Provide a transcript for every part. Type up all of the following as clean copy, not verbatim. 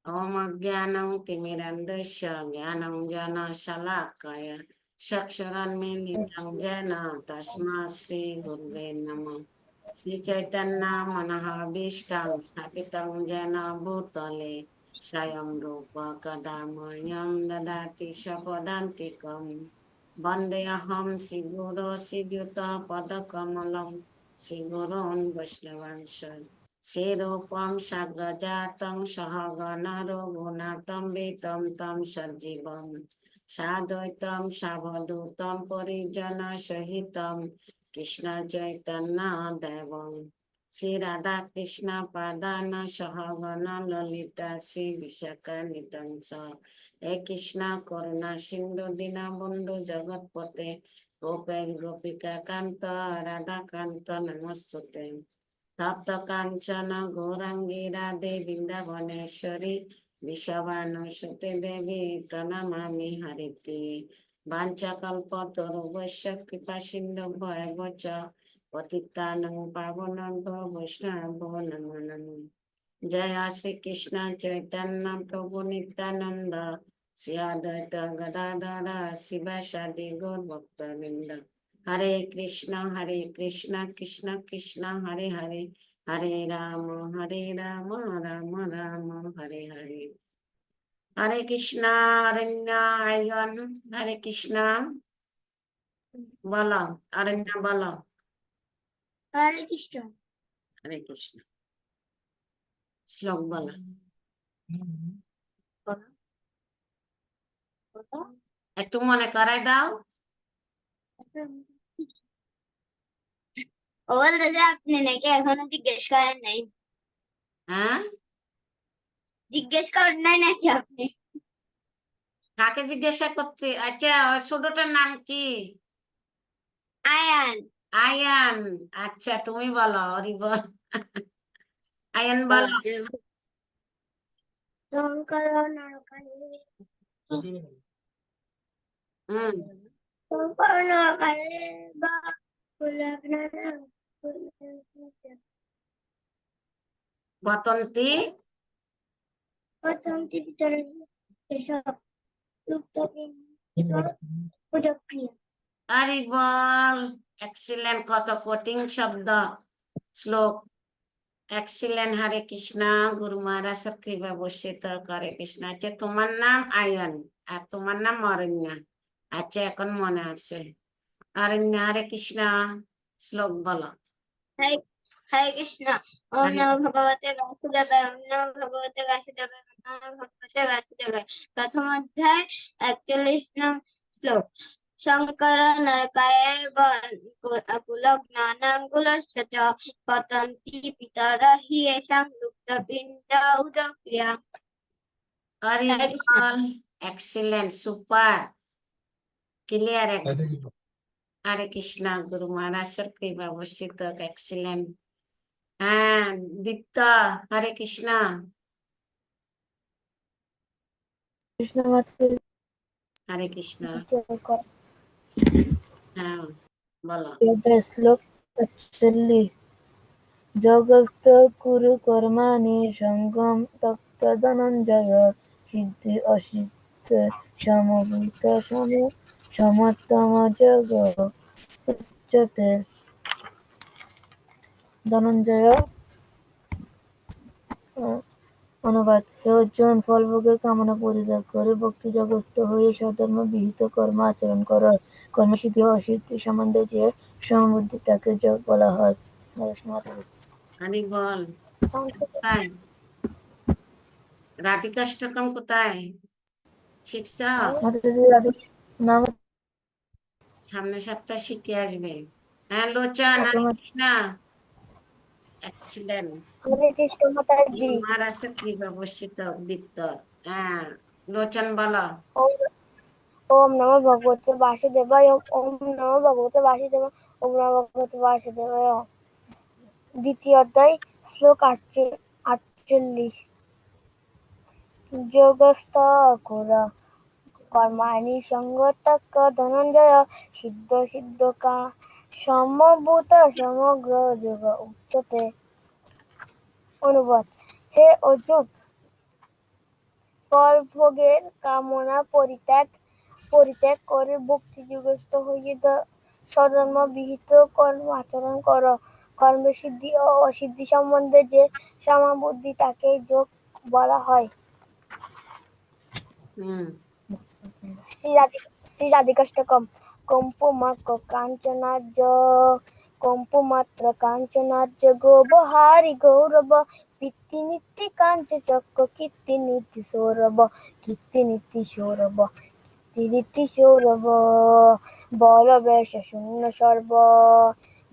ओमज्ञानं तिमिरन्धस्य ज्ञानञ्जनशलाकया चक्षुरुन्मीलितं येन तस्मै श्रीगुरुवे नमः। श्रीचैतन्यमनोभीष्टं स्थापितं येन भूतले स्वयं रूप कदा मह्यं ददाति स्वपदान्तिकम्। वन्देऽहं श्रीगुरो श्रीयुतपदकमलं श्रीगुरोन् वैष्णवांश्च श्रीरूपं साग्रजातं सहगण रघुनाथं वितं तं सजीवं साद्वैतं सावधूतं परिजनसहितं कृष्ण चैतन्य देवं श्री राधा कृष्ण पादान सहगण ललिता श्री विशाखान्वितं च हे कृष्ण करुणा सिंधु दीनबन्धु जगत्पते गोपेश गोपिका कांत राधा कांत नमस्तुते तप्त कांचन गौरांगी राधे वृंदावनेश्वरी विश्वभानुसुते देवी प्रणमामि हरिप्रिये वाञ्छाकल्पतरुभ्यश्च कृपासिन्धुभ्यो च पतितानां पावनेभ्यो वैष्णवेभ्यो नमो नमः। जय श्री कृष्ण चैतन्य प्रभु नित्यानंद श्री अद्वैत गदाधर शिवासादि गौर भक्तवृंद। हरे कृष्ण कृष्ण कृष्ण हरे हरे हरे राम राम राम हरे हरे। हरे कृष्णा अरण्य आयन हरे कृष्णा बोलो अरण्य बोलो हरे कृष्ण श्लोक बोलो একটু মনে করাই দাও। বলতেছে আপনি নাকি এখনো জিজ্ঞেস করেন নাই? হ্যাঁ জিজ্ঞেস করেন নাই নাকি আপনি? কাকে জিজ্ঞাসা করছি? আচ্ছা ওই ছোটটার নাম কি? আয়ান। আয়ান। আচ্ছা তুমি বলো হরি বল। আয়ান বলো। শঙ্কর নরকালে হুম শঙ্কর নরকালে বা বতন্তি প্রথমটি ভিতরে এসব যুক্ত ক্রিয়া। হরি বল। এক্সিলেন্ট, কত কঠিন শব্দ। শ্লোক এক্সিলেন্ট। হরে কৃষ্ণ গুরু মহারাজ কৃপা বর্ষিত করে কৃষ্ণ। আচ্ছা তোমার নাম আয়ন আর তোমার নাম অরণ্য। আচ্ছা এখন মনে আছে। অরণ্য হরে কৃষ্ণ শ্লোক বলো। হরে কৃষ্ণ। ওম নমো ভগবতে বাসুদেবায় ওম নমো ভগবতে বাসুদেবায় ওম নমো ভগবতে বাসুদেবায়। প্রথম অধ্যায় 41 নং শ্লোক। শঙ্কর নরকায়েব কুলজ্ঞানাঙ্গুলশ্চ চ পতন্তি পিতর হি এষাং লুপ্তপিণ্ড উদক্রিয়া। হরি বল। Excellent, super, clear. Hare Krishna Guru Maharaj কৃপা বর্ষিত। এক্সিলেন্ট। হ্যাঁ দীপ্ত হরে কৃষ্ণ। হরে কৃষ্ণ। হ্যাঁ বলো। শ্লোক 41। যোগস্থ কুরু কর্মাণি সঙ্গম তপ্ত ধনঞ্জয় সিদ্ধি অসিদ্ধি সমভূত সমোত্তম যোগ উচ্যতে। ধনঞ্জয় অনুবাদ: হে অর্জুন, ফলভোগের কামনা পরিত্যাগ করে ভক্তি যোগস্থ হয়ে স্বধর্ম বিহিত কর্ম আচরণ কর। কর্মসিদ্ধি ও অসিদ্ধি সম্বন্ধে যে সমবুদ্ধি তাকে যোগ বলা হয়। হরি বল। কোথায় রাধিকাষ্টকম কোথায় শিখছ? সামনের সপ্তাহে শিখে আসবে। হ্যাঁ লোচন হরে কৃষ্ণ। এক্সিলেন্ট। মহারাজ কৃপা বর্ষিত দীপ্ত। হ্যাঁ লোচন বলো। ওম নমো ভগবতে বাসুদেবায় ওম নমো ভগবতে বাসুদেবায় ওম নমো ভগবতে বাসুদেবায়। দ্বিতীয় অধ্যায় শ্লোক 48। যোগস্থ কুর কর্মাণি সঙ্গতক ধনঞ্জয় সিদ্ধ সিদ্ধকা সমভূত সমগ্র যোগ উচ্যতে। অনুবাদ: হে অর্জুন, ফল ভোগের কামনা পরিত্যাগ পরিত্যাগ করে ভক্তিযুগস্থ হয়ে স্বধর্ম বিহিত কর্ম আচরণ করো। কর্মের সিদ্ধি ও অসিদ্ধি সম্বন্ধে যে সমাবুদ্ধি তাকে যোগ বলা হয়। হুম শ্রী রাধিকাষ্টকম কম্পুমাক্ষ কাঞ্চনার্য কম্পুমাত্র কাঞ্চনার্য গোবহারি গৌরব কীর্তি নীতি কাঞ্চ চক্র কীর্তি নীতি সৌরভ কীর্তি নীতি সৌরভ কীর্তি সৌরভ বল বেশ শূন্য সর্ব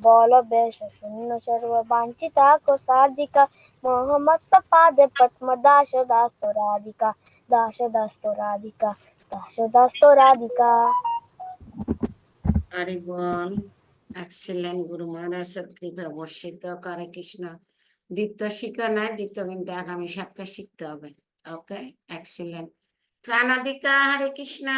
বল বেশ শূন্য সর্ব বাঞ্ছিতা সাধিকা মোহাম্মদ পাদে পদ্ম দাস দাস রাধিকা দাস দাস রাধিকা দাস দাস রাধিকা। হরি বল। এক্সিলেন্ট, গুরু মহারাজের কৃপা বর্ষিত করে কৃষ্ণ। দীপ্ত শিখা নাই, দীপ্ত কিন্তু আগামী সপ্তাহে শিখতে হবে। ওকে, এক্সিলেন্ট। প্রাণাদিকা, হরে কৃষ্ণ।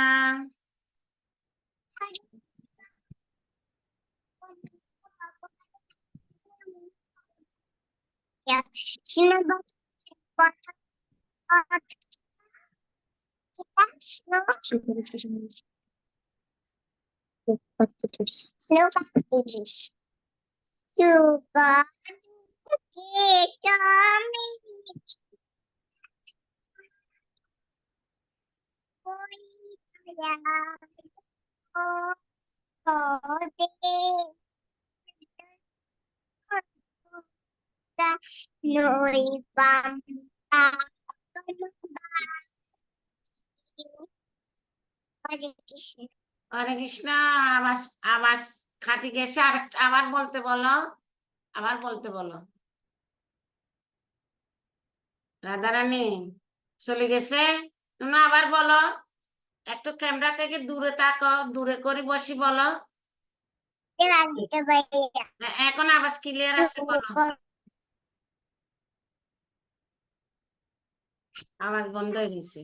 হরে কৃষ্ণ। আওয়াজ আওয়াজ খাটি গেছে, আর আবার বলতে বলো, আবার বলতে বলো। রাধারানী চলে গেছে, তুমি আবার বলো। একটু ক্যামেরা থেকে দূরে তাকো, দূরে করে বসি বলো। হ্যাঁ, এখন আওয়াজ ক্লিয়ার আছে, বলো। আওয়াজ বন্ধ হয়ে গেছে,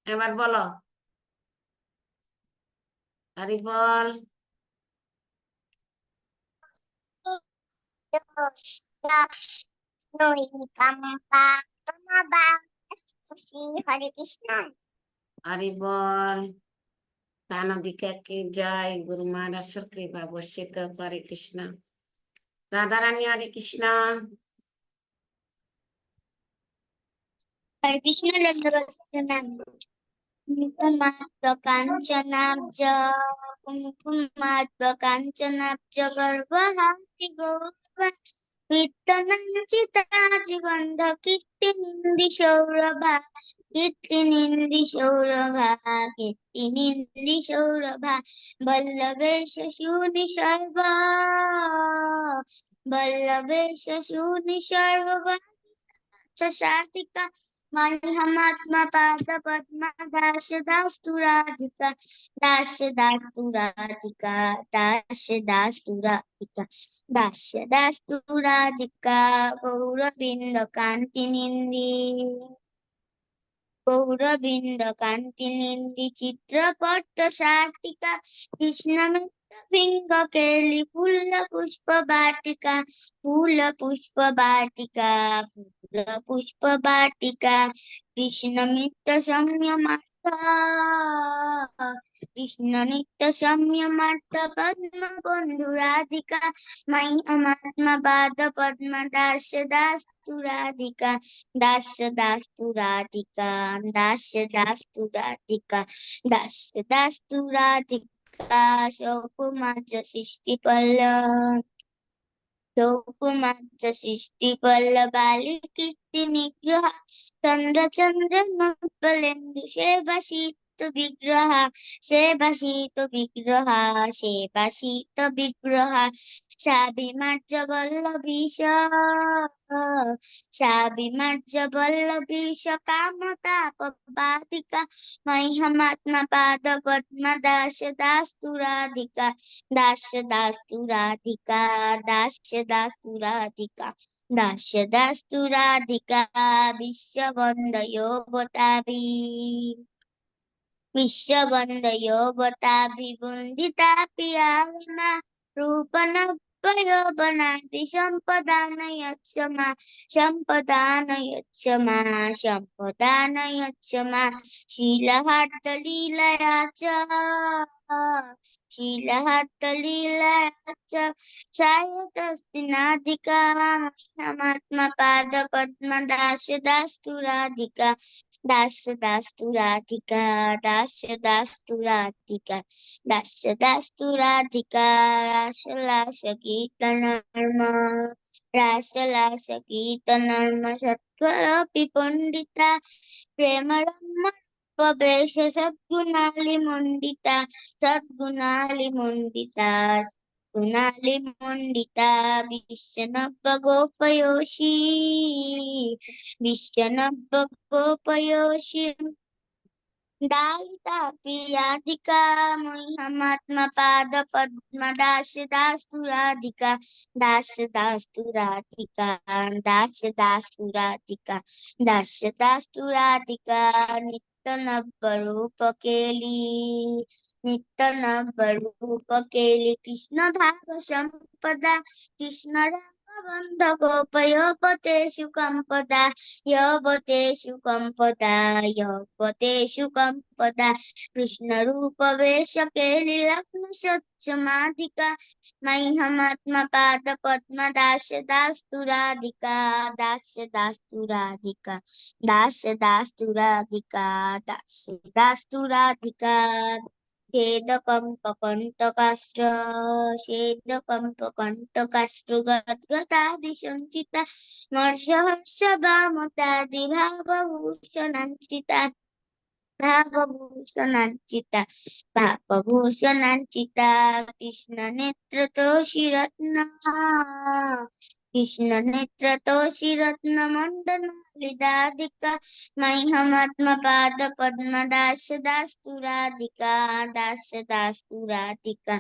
এবার বলো। হরি বল। হরে কৃষ্ণ। হরি বল। প্রাণাদিকা কি জয়, গুরু মহারাজের কৃপা বর্ষিত হরে কৃষ্ণ। রাধারানী, হরে কৃষ্ণ। হরে কৃষ্ণ। কুঙ্কুমাত্র কাঞ্চনাব্জ কুঙ্কুমাত্র কাঞ্চনাব্জ গর্ভহাতি গৌরবা কীর্তনাঞ্চিতাজিগন্ধ কীর্তিনিন্দি সৌরভা কীর্তিনিন্দি সৌরভা কীর্তিনিন্দি সৌরভা বল্লভেশ শূনি সর্ব বল্লভেশ শূনি সর্ব সাধিকা মহাত্মা পাদ পদ্ম দাস দাস তু রাধিকা দাস দাস তু রাধিকা দাস দাস তু রাধিকা দাস দাস তু রাধিকা গৌরবিন্দ কান্তি নিন্দি গৌরবিন্দ কান্তি নিন্দি চিত্রপট সাধিকা কৃষ্ণ ভিঙ্গ কেলি ফুল পুষ্প বাটিকা ফুল পুষ্প বাটিকা ফুল পুষ্প বাটিকা কৃষ্ণ মিত্র সংযমার্থ কৃষ্ণ নিত্য সংযমার্থ পদ্ম বন্ধু রাধিকা মাই অমাত্মা বাদ পদ্ম দাস দাস তু রাধিকা দাস দাস তু রাধিকা দাস দাস তু রাধিকা দাস দাস তু রাধিকা শৌকুমার্য সৃষ্টি পল্লব শৌকুমার্য সৃষ্টি পল্লবালি কীর্তি নিগ্রহ চন্দ্র চন্দ্র নবলেন্দু সেবাসিত বিগ্রহ সেবাসিত বিগ্রহ সেবাসিত বিগ্রহ সাবিমার্য বল্লভীশ সাবিমার্য বল্লভীশ কামতাপবাদিকা মহ্যমাত্মা পাদ পদ্ম দাস দাস তু রাধিকা দাস দাস তু রাধিকা দাস দাস তু রাধিকা দাস দাস তু রাধিকা বিশ্ববন্দয়ো বতাবি বিশ্ববন্দয়ো বতাবি বন্দিতা পিয়া রূপন पयोपनाति सम्पदान यच्छमा सम्पदान यच्छमा सम्पदान यच्छमा शीलहाट्टलीलया च शीलहाट्टलीलया च शायदस्ति नाधिका मह्यमात्मपादपद्मदास्य राधिका दास्य दास्तु राधिका दास्य दास्तु राधिका दास्य दास्तु राधिका रासलास गीत नर्म सत्करोऽपि पंडिता प्रेम प्रवेश सद्गुणाली मंडिता गुणाली मंडिता विश्वनव गोपयोषी दायिता प्रियाधिका मह्यमात्मपाद पद्मदास दास्तु राधिका दास दास्तु राधिका दास दास्तु राधिका दास दास्तु राधिका नित्य नव रूप केली कृष्ण भाव संपदा कृष्ण बंध गोपयोपतेषु कंपदा यवतेषु कंपदा कृष्ण रूप वेश केली लग्न सच्चमाधिका मह्यमात्म पाद पद्म दास दास्तु राधिका दास दास्तु राधिका दास दास्तु राधिका दास दास्तु राधिका छेदकंपकंटकास्त्र गद्गदादि संचिता मर्षहर्षभामतादि भावभूषणांचिता कृष्ण नेत्रतोषिरत्न मंडनालिदाधिका मह्यमात्म पाद पद्म दास दास्तु राधिका दास दास्तु राधिका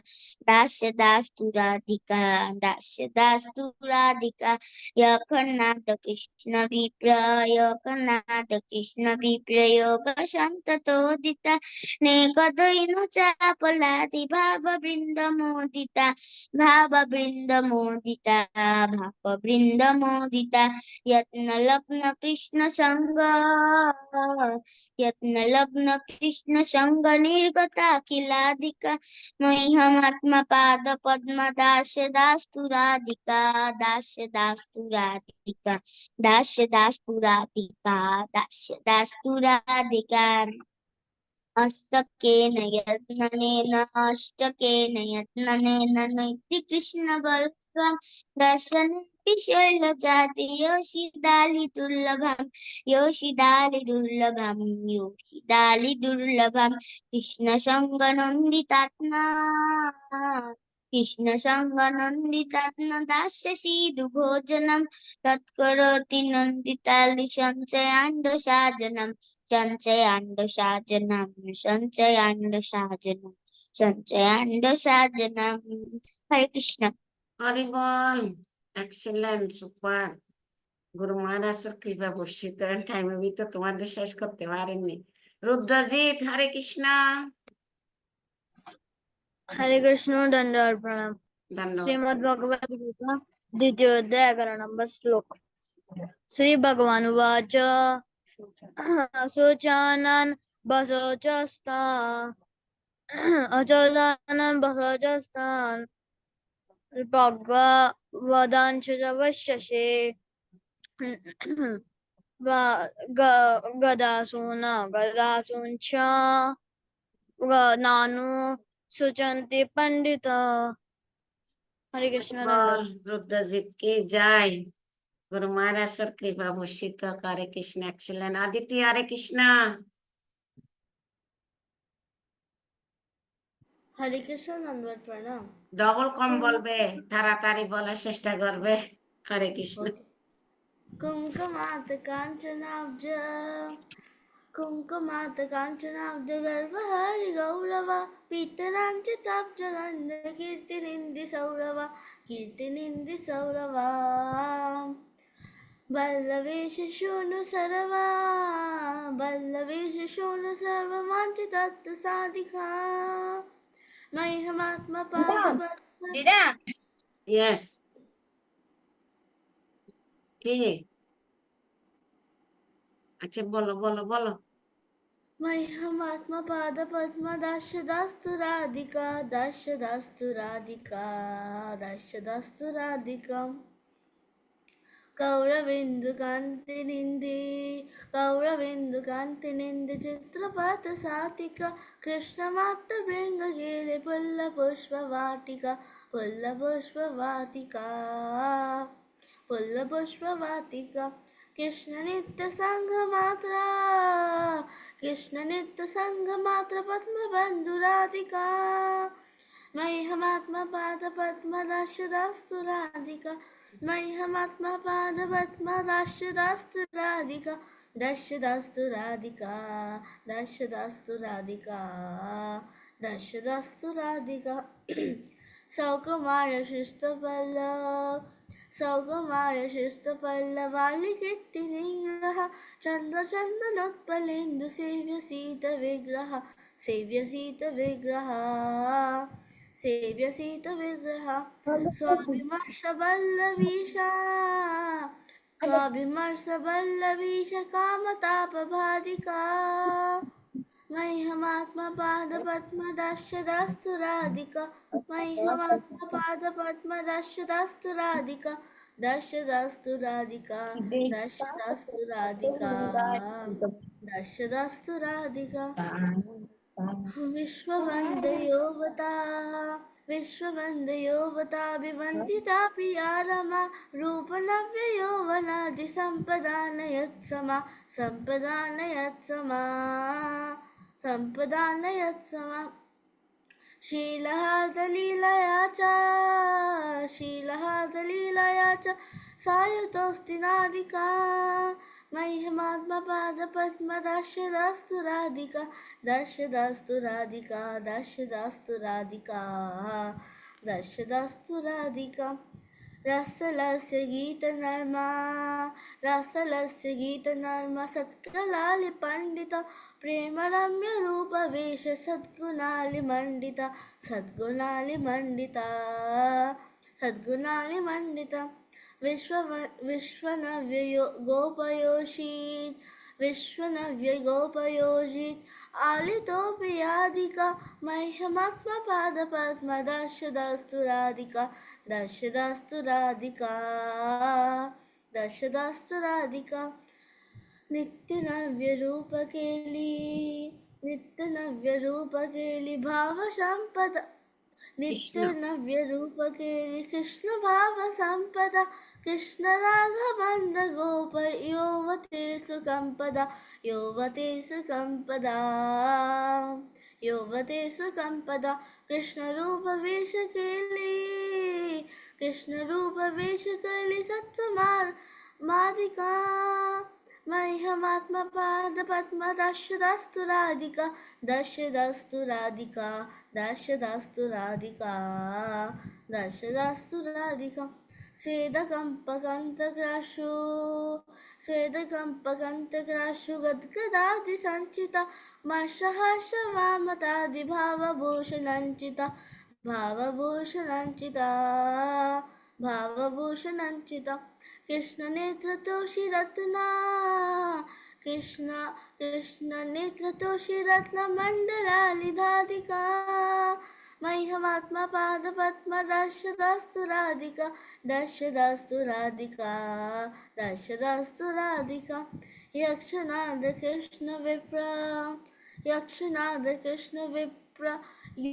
दास दास्तु राधिका दास दास्तु राधिका यखनाद कृष्ण विप्रयोग शांततोदिता नेकदैनु चापलादि भाव वृंद मोदिता यत्न लग्न कृष्ण संग निर्गता किलादिका मह्यमात्म पाद पद्म दास दास्तु राधिका दास दास्तु राधिका दास दास्तु राधिका दास दास्तु राधिका अष्टकेन यत्ननेन नैति कृष्ण बलराम दर्शन शैलजाति योषिदालि दुर्लभम कृष्ण संग नंदितात्मा दास्य सीधु भोजनम तत्करोति नंदितालि संचयान्डसाजनम संचयान्डसाजनम हरे कृष्ण हरि बोल एक्सीलेंट सुपर गुरु महाराज कृपा বর্ষিত টাইমে भी তো তোমাদের শেষ করতে পারেননি রুদ্রজিৎ হরে কৃষ্ণ हरे कृष्ण दंडवत प्रणाम धन्यवाद श्रीमद् भगवद गीता द्वितीय अध्याय 11 नंबर श्लोक श्री भगवान उवाच शोचानन् बसोचस्ता अचोदानन् बसोचस्तान् भगवदांश वश्यसे गदासून च नानु सुचन्ति पंडित हरे कृष्ण बोल रुद्रजीत की जय गुरु महाराज कृपा বর্ষিত हरे कृष्ण एक्सीलेंट आदित्य हरे कृष्ण हरे कृष्ण दंडवत प्रणाम ডবল কম বলবে তাড়াতাড়ি বলার চেষ্টা করবে হরে কৃষ্ণ कुंकुमात् काञ्चनाब्ज गर्भहरि गौरव पीतराञ्चिताब्जगन्ध कीर्तिनिन्दि सौरव वल्लवेश शोनु सर्वमाञ्चितत्तु साधिका मह्यमात्मपाद दिदा ইয়েস, কি? আচ্ছা, বলো বলো বলো। मह्यमात्मपादपद्म दास्य दास्तु राधिका दास्य दास्तु राधिका दास्य दास्तु राधिकम् कौरविन्दुकान्तिनिन्दि चित्रपथसातिका कृष्णमात्तभृङ्गगिरि पुल्लपुष्पवाटिका पुल्लपुष्पवाटिका पुल्लपुष्पवाटिका कृष्णनित्यसङ्घमात्रा कृष्णनित्यसङ्घमात्र पद्मबन्धुराधिका मह्यमात्मपादपद्मदास्य दास्तु राधिका मह्यमात्मपादपद्मदास्य दास्तु राधिका दास्य दास्तु राधिका दास्य दास्तु राधिका दास्य दास्तु राधिका सौकुमारशिस्तपल्लवालिकीर्तिनिग्रह चन्द्रचन्दनोत्पलेन्दु सेव्य शीतविग्रह सेव्य शीतविग्रह सेव्य शीतविग्रह स्वाभिमर्शवल्लवीशा स्वाभिमर्शवल्लवीश कामतापबाधिका मह्यमात्मपादपद्मदास्य दास्तु राधिका मह्यमात्मपादपद्मदास्य दास्तु राधिका दास्य दास्तु राधिका दास्य दास्तु राधिका दास्य दास्तु राधिका विश्ववन्दयोवता विवन्दितापि या रमा रूपनव्ययौवनादि सम्पदानयत्समा सम्पदानयत्समा सम्पदानयत्समा शीलहार्दलीलया च सायुतोऽस्ति नादिका मह्यमात्मपादपद्मदास्य दास्तु राधिका दास्य दास्तु राधिका दास्य दास्तु राधिका दास्य दास्तु राधिका रसलस्य गीतनर्मा सत्कलालिपण्डित प्रेमरम्यरूपवेश सद्गुणालिमण्डिता सद्गुणालिमण्डिता विश्वनव्यगोपयोषीत् आलितोऽपि यादिका मह्यमात्मपादपद्मदास्य दास्तु राधिका दास्य दास्तु राधिका दास्य दास्तु राधिका नित्यनव्यरूपकेली भावसम्पदा नित्यनव्यरूपकेली कृष्ण भावसम्पदा कृष्णराघवन्द गोप यौवतेषु कम्पदा यौवतेषु कम्पदा कृष्णरूपवेशकेली सत्समादिका मह्यमात्मपादपद्मदास्य दास्तु राधिका दास्य दास्तु राधिका दास्य दास्तु राधिका दास्य दास्तु राधिका स्वेदकम्पकन्तग्राशु गद्गदादिसञ्चिता भावभूषणाञ्चिता कृष्णनेत्रतोषिरत्नमण्डलालिधाधिका मह्यमात्मपादपद्मदास्य दास्तु राधिका दास्य दास्तु राधिका दास्य दास्तु राधिका यक्षनाद कृष्ण विप्र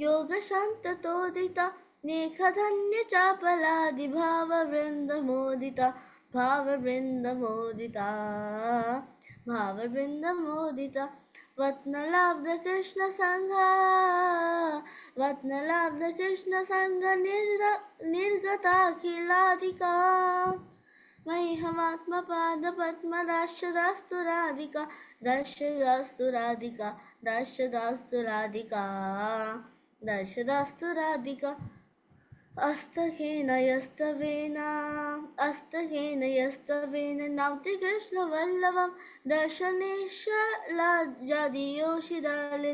योगशान्ततोदिता नेखधन्य चापलादि भाववृन्दमोदिता वत्नलाब्ध कृष्ण संघ निर्गताखिलाधिका मह्यमात्मपादपद्मदास्य दास्तु राधिका दास्य दास्तु राधिका दास्य दास्तु राधिका दास्य दास्तु राधिका अस्तकेन यस्तवेन नौति कृष्णवल्लभं दर्शनेशलाजादि योषिदालि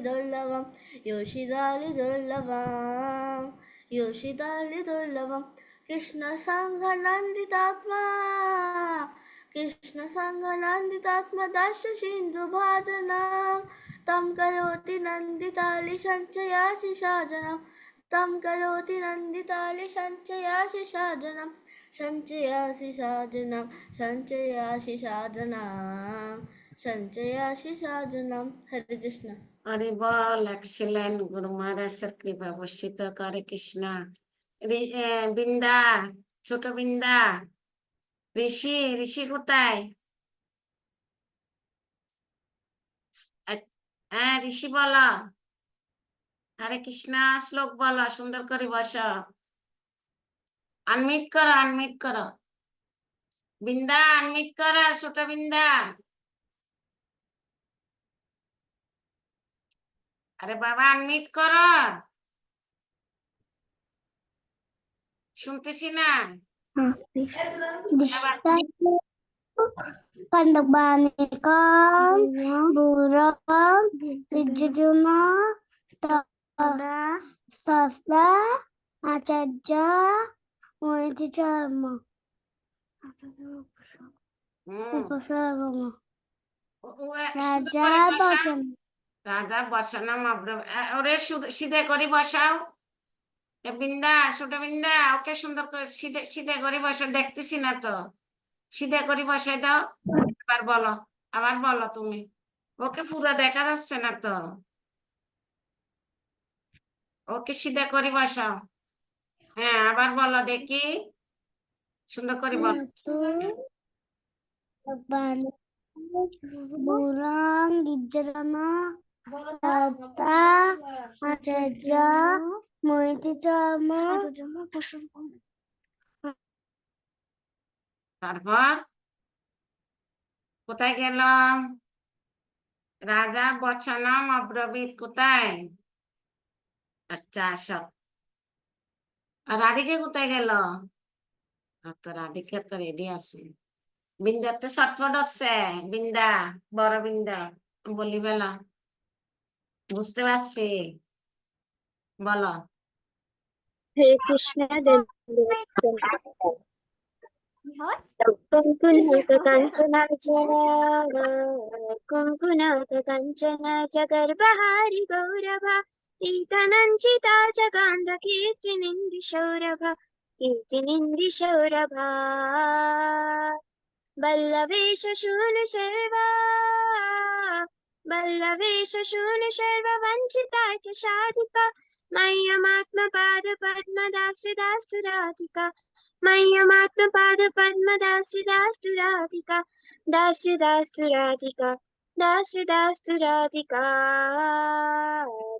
दुर्लभं कृष्ण संघ नंदितात्मा कृष्ण संघ नंदितात्मा दश सिंधु भाजनम तम करोति नंदितालि संचयासि साजनम तम करोति नंदितालि संचयासि साजनम संचयासि साजनम संचयासि साजनम संचयासि साजनम। हरे कृष्ण। हरि बोल। एक्सीलेंट। गुरु महाराज कृपा বর্ষিত করে কৃষ্ণ। বিন্দা, ছোট বিন্দা, ঋষি, ঋষি কোথায়? হ্যাঁ ঋষি বলো, হরে কৃষ্ণ শ্লোক বলো, সুন্দর করে বসো। আনমিট করো, আনমিট করো। বিন্দা আনমিট করো, ছোট বিন্দা। আরে বাবা আনমিট করো, শুনতেছি না। Pandabanikan, Buram, Sijjuna, Sasda, Acharya, Mohiti Charma, হুম, Upasarama, সুন্দর Raja করে বসাও। Bachan, রাজা বসানো ওরে সিধে করে বসাও। বিন্দা, ছোট বিন্দা, ওকে সুন্দর করে সিধে সিধে করে বসো, দেখতেছি না তো। সিধে করে বসাই দাও। এবার বলো, আবার বলো তুমি। ওকে পুরো দেখা যাচ্ছে না তো। ওকে সিধে করে বসাও। হ্যাঁ আবার বলো দেখি, সুন্দর করে বলো। Bani, Buram, Sijjuna, Sasda, Acharya, Mohiti Charma, তারপর কোথায় গেলাম? রাজা বচনম অব্রবীত কোথায়? আচ্ছা আসো। আর রাধিকে কোথায় গেল? তো রাধিকা তো রেডি আছে। বিন্দাতে ছটফট হচ্ছে। বিন্দা, বড় বিন্দা, বলি বেলা, বুঝতে পারছি, বলো। Hare Krishna, Kunkunata Kanchana Kunkunata Kanchana Jagarbahari Gaurabha Titananchita Jaganda Kirtinindi Shaurabha Kirtinindi Shaurabha Ballavesha Shunu Sharva Ballavesha Shunu Sharva Vanchitartha Shadhika Mayyamatma Pada Padma Dasi Dastu Radhika Mayyamatma Pada Padma Dasi Dastu Radhika Dasi Dastu Radhika Dasi Dastu Radhika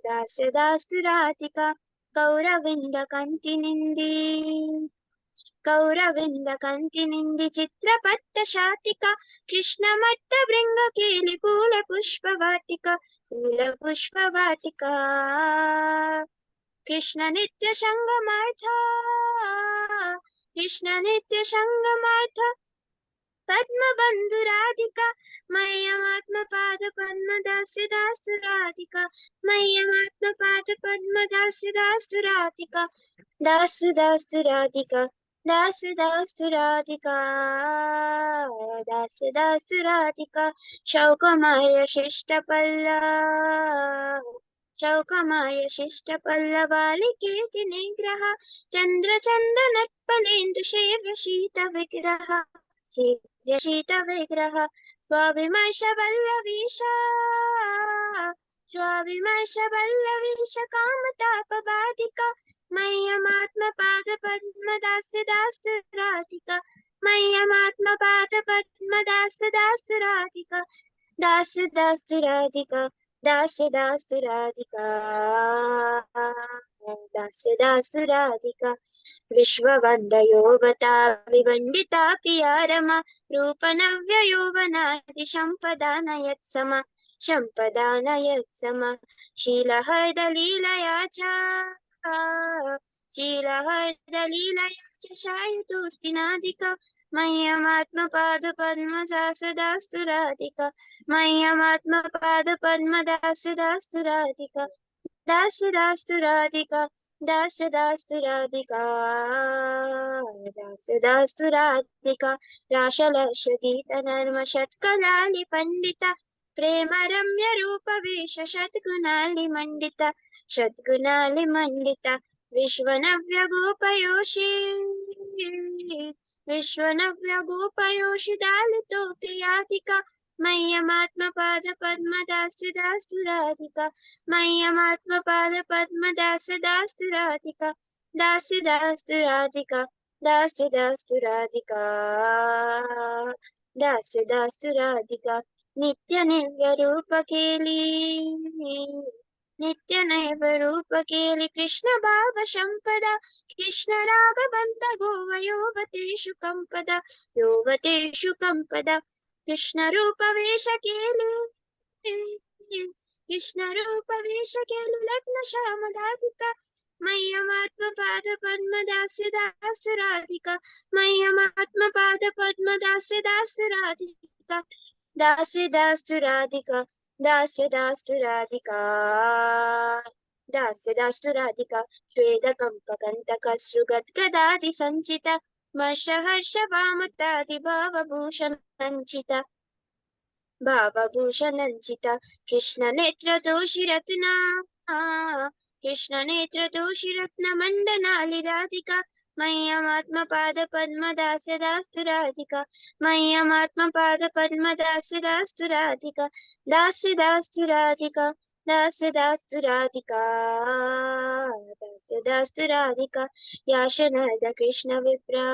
Dasi Dastu Radhika Gauravinda Kantinindi ಗೌರವಿಂದ ಕಂತಿನಿಂದಿ ಚಿತ್ರಪಟ್ಟ ಶಾತಿಕ Krishna ಮಟ್ಟ ಭೃಂಗ Cayley ಕೂಲ ಪುಷ್ಪ ವಾಟಿಕ ಕೃಷ್ಣ ನಿತ್ಯ ಸಂಗಮಾರ್ಥ ಕೃಷ್ಣ ನಿತ್ಯ ಸಂಗಮಾರ್ಥ ಪದ್ಮ ಬಂಧು ರಾಧಿಕಾ ಮಯ್ಯಮಾತ್ಮ ಪಾದ ಪದ್ಮ ದಾಸ್ಯ ದಾಸ್ತು ರಾಧಿಕಾ ಮಯ್ಯಮಾತ್ಮ ಪಾದ ಪದ್ಮ ದಾಸ್ಯ ದಾಸ್ತು ರಾಧಿಕಾ ದಾಸ್ಯ ದಾಸ್ತು ರಾಧಿಕಾ ದಾಸ್ಯ ದಾಸ್ತು ರಾಧಿಕಾ ದಾಸ್ಯ ದಾಸ್ತು ರಾಧಿಕಾ ಶೌಕಮಾರ್ಯ ಶಿಷ್ಟ ಪಲ್ಲವಾಲಿ ಕೀರ್ತಿ ನಿಗ್ರಹ ಚಂದ್ರ ಚಂದನತ್ಪನೇಂದು ಶೈವ ಶೀತ ವಿಗ್ರಹ ಶೀತ ವಿಗ್ರಹ ಸ್ವವಿಮರ್ಶ ವಲ್ಲವೀಶ ಕಾಮತಾಪ ಬಾಧಿಕ ಮಯ್ಯಮಾತ್ಮ ಪಾದ ಪದ್ಮ ದಾಸ್ಯ ದಾಸ್ತು ರಾಧಿಕಾ ಮಯ್ಯಮಾತ್ಮ ಪಾದ ಪದ್ಮ ದಾಸ್ಯ ದಾಸ್ತು ರಾಧಿಕಾ ದಾಸ್ಯ ದಾಸ್ತು ರಾಧಿಕಾ ದಾಸ್ಯ ದಾಸ್ತು ರಾಧಿಕಾ ದಾಸ್ಯ ದಾಸ್ತು ರಾಧಿಕಾ ವಿಶ್ವವಂದಯೋವತಾ ವಿವಂಡಿತಾ ಪ್ರಿಯಾ ರಮಾ ರೂಪನವ್ಯ ಯೌವನಾದಿ ಸಂಪದಾನಯತ್ಸಮ ಶೀಲಹರ್ದ ಲೀಲಯಾ ಚ ಶಾಯಿತೋಸ್ತಿನಾದಿಕಾ ಮಯ್ಯಮಾತ್ಮ ಪಾದ ಪದ್ಮ ದಾಸ್ಯ ದಾಸ್ತು ರಾಧಿಕಾ ಮಯ್ಯಮಾತ್ಮ ಪಾದ ಪದ್ಮ ದಾಸ್ಯ ದಾಸ್ತು ರಾಧಿಕಾ ದಾಸ್ಯ ದಾಸ್ತು ರಾಧಿಕಾ दास दास्तु राधिका दास दास्तु राधिका राशलशदीत नर्म षट्कलाली पंडिता प्रेम रम्य रूप वेश षट्गुणाली मंडिता षट्गुणाली मंडिता विश्वनव्य गोपयोषी विश्वनव्य गोपयोषि दालितोऽपि यातिका मह्यमात्मपाद पद्मदास्य दास्तु राधिका मह्यमात्मपाद पद्मदास दास्तु राधिका दास्य दास्तु राधिका दास्य दास्तु राधिका दास्य दास्तु राधिका नित्य नैव रूप केली नित्य नैव रूप केली कृष्ण भाव संपदा कृष्ण रागबन्ध गोव योवतेषु कंपदा योवतेषु कंपदा कृष्ण रूप वेश केली कृष्ण रूप वेश केली लग्न श्याम राधिका मह्यमात्मपाद पद्मदास्य दास राधिका मह्यमात्मपाद पद्मदास्य दास राधिका दास्य दास्तु राधिका दास्य दास्तु राधिका दास्य दास्तु राधिका श्वेत कंपकंतक सुगद्गदादि संचिता मर्ष हर्ष वामतादि भावभूषणंचिता भावभूषणंचिता कृष्ण नेत्र दोषि रत्ना कृष्ण नेत्र दोषि रत्न मंडनालि राधिका मह्यमात्मपाद पद्मदास दास्तु राधिका मह्यमात्मपाद पद्मदास दास्तु राधिका दास्य दास्तु राधिका दास्य दास्तु राधिका दास्य दास्तु राधिका याशनद कृष्ण विप्रा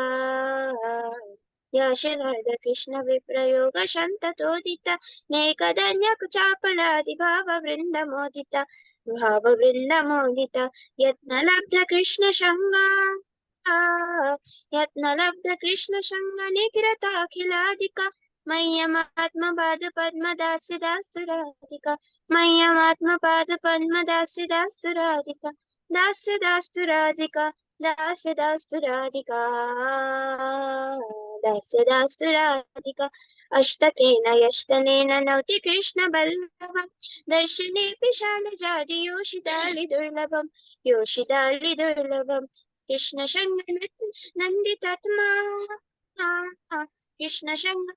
याशनद कृष्ण विप्रयोग शन्ततोदिता नेकदन्यक चापलादि भाव वृंद मोदिता भाव वृंद मोदिता यत्न लब्ध कृष्ण संगा यत्न लब्ध कृष्ण संग निकृताखिलादिका मह्यमात्मपाद पद्मदास्य दास्तु राधिका मह्यमात्मपाद पद्मदास्य दास्तु राधिका दास्य दास्तु राधिका दास्य दास्तु राधिका दास्य दास्तु राधिका अष्टकेन यष्टनेन नौति कृष्ण बल्लभम् दर्शनेऽपि शालजादि योषितालि दुर्लभम् योषितालि दुर्लभम् कृष्ण शङ्ग नन्दितात्मा कृष्ण शङ्ग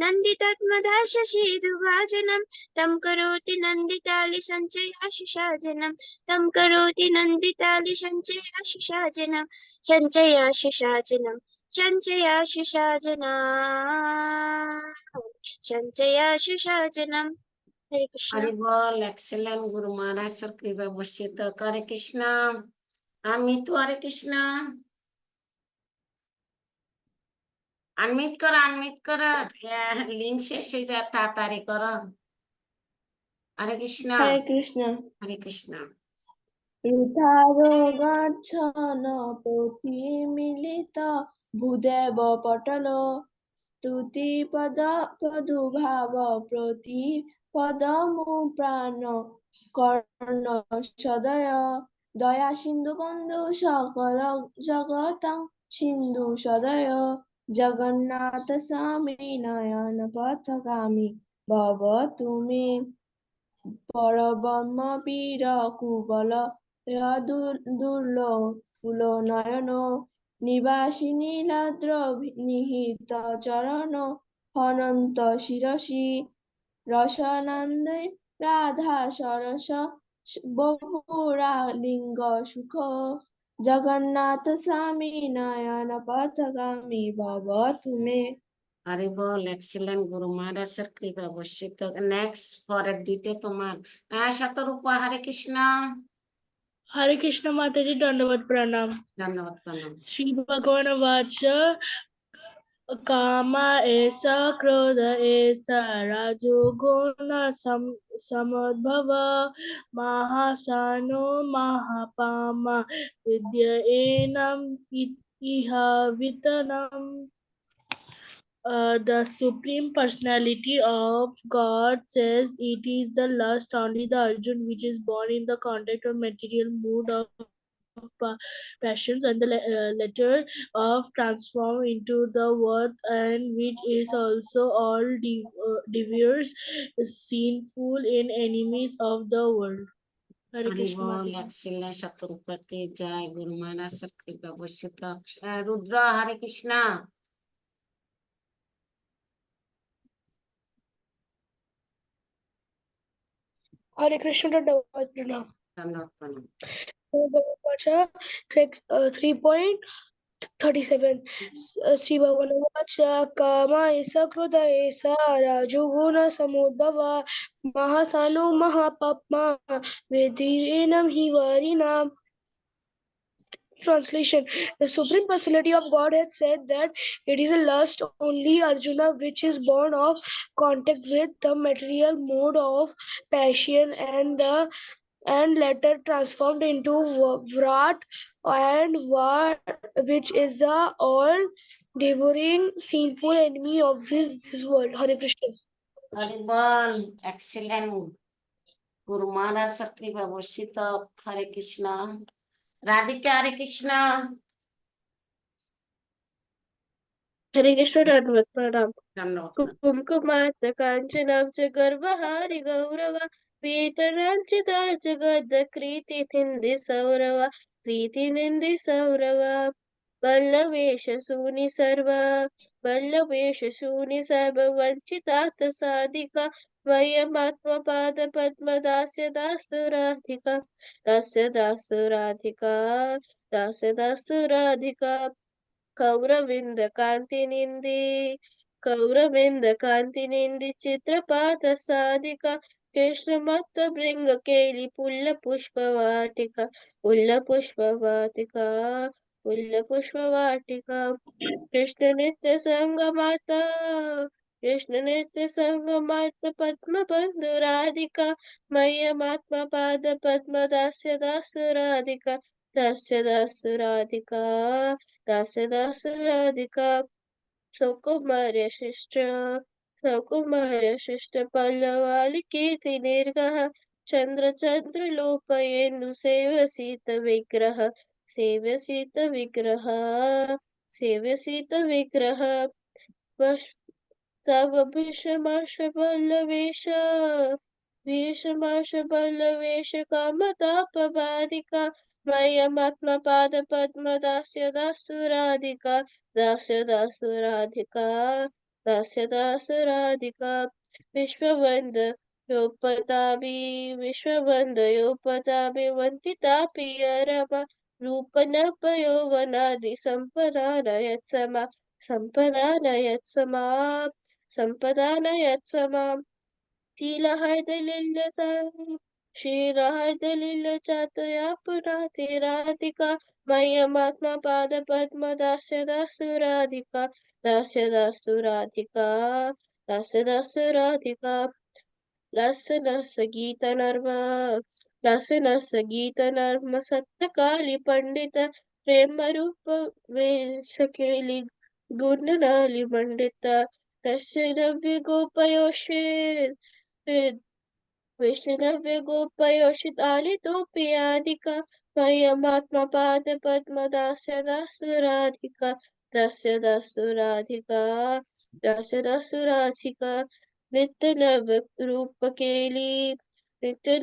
नन्दितात्मदाशशीदुभाजनम् तं करोति नन्दितालि सञ्चयाशिषाजनम् तं करोति नन्दितालि सञ्चयाशिषाजनम् सञ्चयाशिषाजनम् सञ्चयाशिषाजना सञ्चयाशिषाजनम् हरे कृष्ण हरि बोल एक्सीलेंट गुरु महाराज सर कृपा बुझित हरे कृष्ण अमित हरे कृष्ण अनमिट कर लिंक शेष हो जाता तारी कर हरे कृष्ण हरे कृष्ण हरे कृष्ण वृथारो गच्छन पोथि मिलित भूदेव पटलो स्तुति पद पदुभाव प्रति पदमु प्राण कर्ण सदय दया सिन्धु बन्धु सकल जगतं सिन्धु सदय जगन्नाथ स्वामी नयन पथगामी भव तुमे परब्रह्म वीर कुबल दुर्ल नयन निवासी नीलाद्र निहित चरण हनन्त शिरसि रसनन्दे राधा सरस बपुरा लिङ्ग सुख जगन्नाथ स्वामी नयन पथगामी भव तुमे हरि बोल एक्सीलेंट गुरु महाराज सर कृपा बुझित नेक्स्ट फॉर डिटे तुम्हार शतरूपा हरे कृष्ण हरे कृष्ण माता जी दंडवत प्रणाम धन्यवाद प्रणाम श्री भगवान वाच कामा ऐसा क्रोध ऐसा राजोगुण समुद्भव महासानो महापामा विद्य एनम इह वितनम the Supreme Personality of God says it is the lust only the Arjun which is born in the contact of material mood of passions and the letter of transform into the worth and which is also all diverse sinful in enemies of the world. Hare Hari Krishna बोल Mataji. Excellent Shatrupa की जय गुरु महाराज सबकी व्यवस्थित रुद्र हरे Krishna Hare Krishna Dandavad Pranam. दंडवत प्रणाम Vacha 3.37 Sri Bhavana Vacha Kama Isa Kruda Isa Rajuguna Samudbhava Mahasanu Mahapapma Vedinam Hivarinam. Translation: The Supreme Personality of Godhead said that it is a lust only, Arjuna, which is born of contact with the material mode of passion and later transformed into vrat and which is the all devouring sinful enemy of this world. Hare Krishna. Hari बोल excellent Guru Maharaj सबकी व्यवस्थित हरे कृष्णा राधिका हरे Krishna Hare Krishna Dandavad Pranam. दंडवत प्रणाम कुङ्कुमार्त काञ्चनां च गर्वहारि गौरव पीतनाञ्चिता जगद् निन्दि सौरव प्रीतिनिन्दि सौरव वल्लवेश शूनि सर्व वञ्चितात् साधिका वयमात्मपाद पद्मदास्य दास्तु राधिका दास्य दास्तु राधिका कौरविन्द चित्रपात साधिका कृष्णमत्त भृंग केली पुष्पवाटिका कृष्ण नित्य संगमाता पद्म बंधु राधिका मय्यमात्मा पाद पद्म दास्य दास्तु राधिका दास्य राधिका सौकुमार्य शिष्ट पल्लवालिकेति निर्गः चन्द्रलोपयेन्दु सेव्यसीत विग्रह तव भीषमाश कामतापबाधिका मय्यमात्मपाद पद्म दास्तु राधिका दास्य दासु राधिका विश्ववन्दयोपतापि वन्दितापि रमा रूपनपयौवनादि सम्पदानयत्समाम् शीलहैदलिल्ल चातया पुनाति राधिका मय्यमात्मा पाद पद्म दास्य राधिका दास्तु राधिका लसनस गीत नर्म सत्तकाली पंडित प्रेम रूप वेशकेली गुणनाली मंडित नव्य गोपयोषित आलितोऽपियादिका मय्यमात्मपाद पद्म दास्य राधिका दास्य राधिका नित्य नव रूप केली नित्य